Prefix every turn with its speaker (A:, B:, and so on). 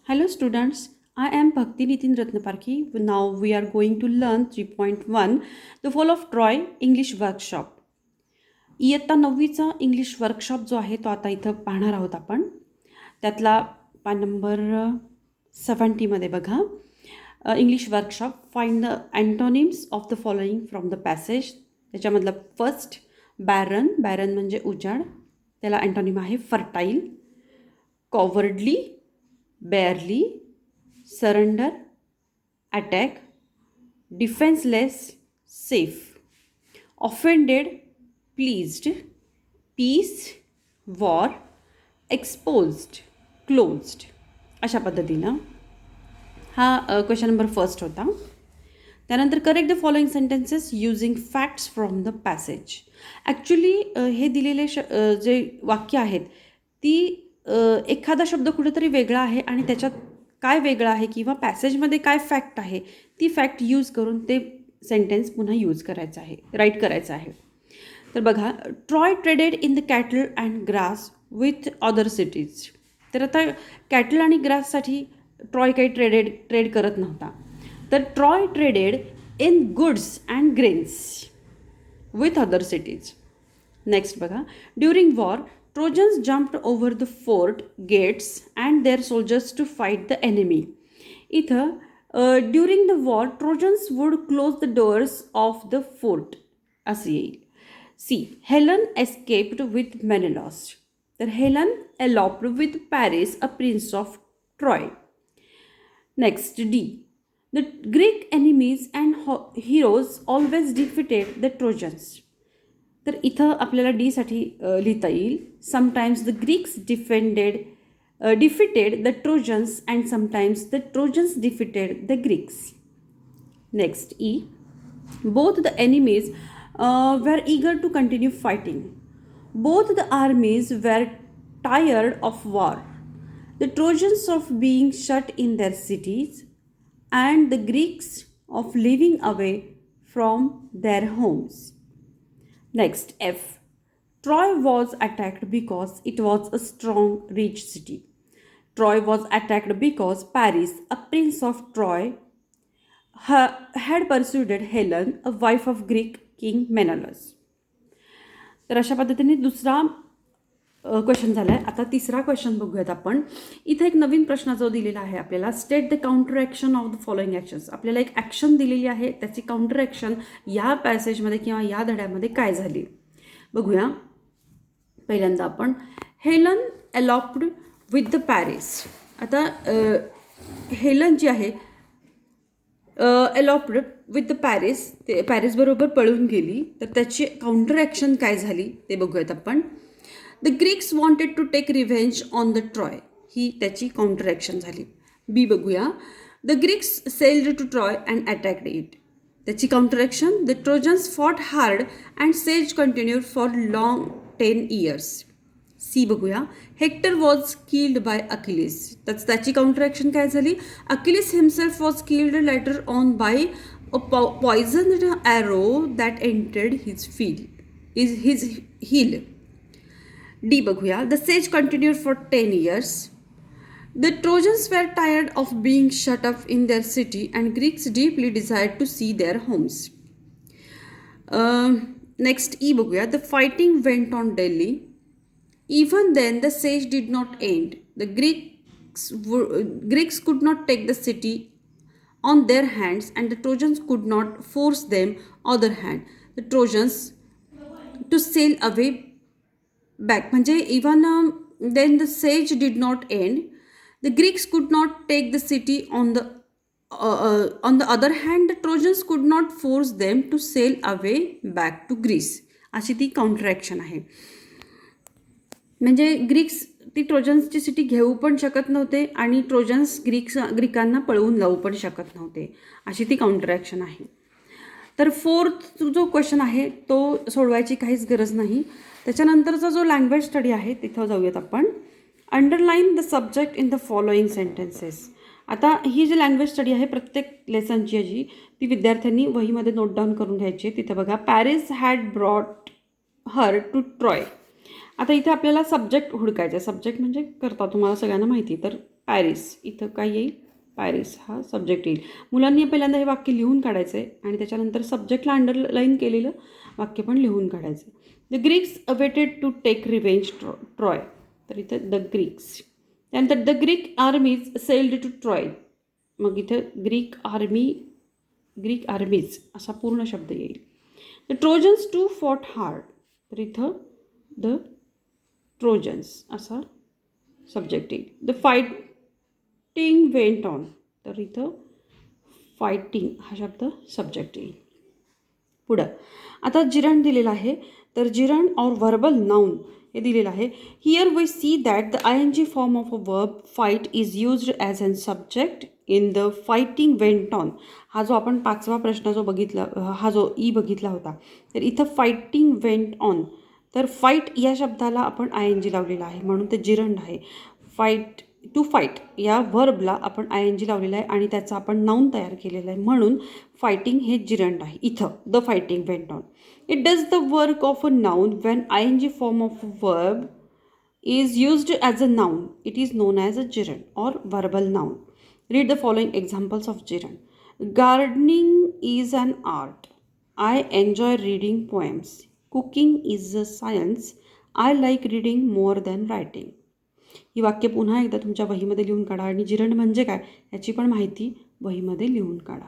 A: Hello students, I am Bhakti Nitin Ratnaparkhi. Now we are going to learn 3.1 The Fall of Troy English Workshop. इयत्ता 9वीचा English workshop जो आहे तो आता इथं पाहणार आहोत आपण. त्यातला पान नंबर 70मध्ये बघा. English workshop find the antonyms of the following from the passage. त्याच्यामधलं फर्स्ट बॅरन. बॅरन म्हणजे उजाड. त्याला अँटोनिम आहे fertile, cowardly, barely, surrender, attack, defenseless, safe, offended, pleased, peace, war, exposed, closed. अशा पद्धतीनं हा क्वेश्चन नंबर फर्स्ट होता. त्यानंतर correct the following sentences using facts from the passage. Actually हे दिलेले जे वाक्य आहेत ती एखादा शब्द कुठेतरी वेगळा आहे आणि त्याच्यात काय वेगळं आहे किंवा पॅसेजमध्ये काय फॅक्ट आहे ती फॅक्ट यूज करून ते सेंटेन्स पुन्हा यूज करायचं आहे, राईट करायचं आहे. तर बघा, Troy traded in the cattle and grass with other cities. तर आता कॅटल आणि ग्राससाठी ट्रॉय काही ट्रेड करत नव्हता. तर Troy traded in goods and grains with other cities. Next बघा, during war Trojans jumped over the fort gates and their soldiers to fight the enemy. इथं during the war Trojans would close the doors of the fort असे येईल. C. Helen escaped with many loss. तर Helen eloped with Paris, a prince of Troy. Next, D. The Greek enemies and heroes always defeated the Trojans. तर इथं आपल्याला डीसाठी लिहिता येईल. Sometimes the Greeks defeated the Trojans and sometimes the Trojans defeated the Greeks. Next, E. Both the enemies were eager to continue fighting. Both the armies were tired of war. The Trojans of being shut in their cities and the Greeks of living away from their homes. Next, F. Troy was attacked because it was a strong, rich city. Troy was attacked because Paris, a prince of Troy, had persuaded Helen, a wife of Greek king Menelaus. तर अशा पद्धतीने दुसरा question झाला आहे. आता तिसरा question बघूयात आपण. इथे एक नवीन प्रश्न जो दिलेला आहे आपल्याला, state the counter action of the following actions. आपल्याला एक ॲक्शन दिलेली आहे, त्याची काउंटर ॲक्शन या पॅसेजमध्ये किंवा या धड्यामध्ये काय झाली बघूया. पहिल्यांदा आपण हेलन एलॉप्ड विथ द पॅरिस. आता हेलन जी आहे एलॉप्ड विथ द पॅरिस, ते पॅरिसबरोबर पळून गेली. तर त्याची काउंटर ॲक्शन काय झाली ते बघूयात आपण. The Greeks wanted to take revenge on the Troy. ही त्याची काउंटर ॲक्शन झाली. बी बघूया. The Greeks sailed to Troy and attacked it. त्याची counter action, the Trojans fought hard and siege continued for long 10 years. C बघूया. Hector was killed by Achilles. त्याची counter action काय झाली, Achilles himself was killed later on by a poisoned arrow that entered his heel. D बघूया. The siege continued for 10 years. The Trojans were tired of being shut up in their city and Greeks deeply desired to see their homes. Next, E बघूया. The fighting went on daily. Even then the siege did not end. The Greeks could not take the city on their hands and the Trojans could not force them other hand. The Trojans to sail away back. म्हणजे even then the siege did not end. The Greeks could not take the city. On the other hand, the Trojans could not force them to sail away back to Greece. अशी ती counter action आहे. म्हणजे Greeks ती ट्रोजन्सची city घेऊ पण शकत नव्हते आणि ट्रोजन्स ग्रीकांना पळवून लावू पण शकत नव्हते. अशी ती काउंटर ॲक्शन आहे. तर फोर्थ जो क्वेश्चन आहे तो सोडवायची काहीच गरज नाही. त्याच्यानंतरचा जो लँग्वेज स्टडी आहे तिथं जाऊयात आपण. Underline the subject in the following sentences. आता ही जी लँग्वेज स्टडी आहे प्रत्येक लेसनची जी ती विद्यार्थ्यांनी वहीमध्ये नोट डाऊन करून घ्यायची. तिथं बघा, Paris had brought her to Troy. आता इथे आपल्याला सब्जेक्ट हुडकायचं. सब्जेक्ट म्हणजे करता तुम्हाला सगळ्यांना माहिती. तर पॅरिस. इथं काय येईल? पॅरिस हा सब्जेक्ट येईल. मुलांनी पहिल्यांदा हे वाक्य लिहून काढायचं आहे आणि त्याच्यानंतर सब्जेक्टला अंडरलाईन केलेलं वाक्य पण लिहून काढायचं आहे. The Greeks awaited to take revenge Troy. तर इथं द ग्रीक्स. त्यानंतर the Greek armies sailed to Troy. मग इथं ग्रीक आर्मीज असा पूर्ण शब्द येईल. The Trojans to fought hard. तर इथं द ट्रोजन्स असा सब्जेक्ट येईल. The fighting went on. तर इथं फायटिंग हा शब्द सब्जेक्ट येईल. पुढं आता जिरंड दिलेलं आहे. तर जिरंड और व्हर्बल नाउन हे दिलेलं आहे. Here we see that the I N G form of a verb fight is used as an subject in the fighting went on. हा जो आपण 5वा प्रश्न जो बघितला, हा जो ई बघितला होता, तर इथं फायटिंग वेंट ऑन. तर फाईट या शब्दाला आपण आय एन जी लावलेला आहे म्हणून ते जिरंड आहे. फाईट टू फाईट या व्हर्बला आपण आय एन जी लावलेला आहे आणि त्याचा आपण नाऊन तयार केलेला आहे म्हणून फायटिंग हे जिरंड आहे. इथं the fighting went on. It does the work of a noun when I N G form of a verb is used as a noun. It is known as a gerund or verbal noun. Read the following examples of gerund. Gardening is an art. I enjoy reading poems. Cooking is a science. I like reading more than writing. ही वाक्य पुन्हा एकदा तुमच्या वहीमध्ये लिहून काढा आणि gerund म्हणजे काय याची पण माहिती वहीमध्ये लिहून काढा.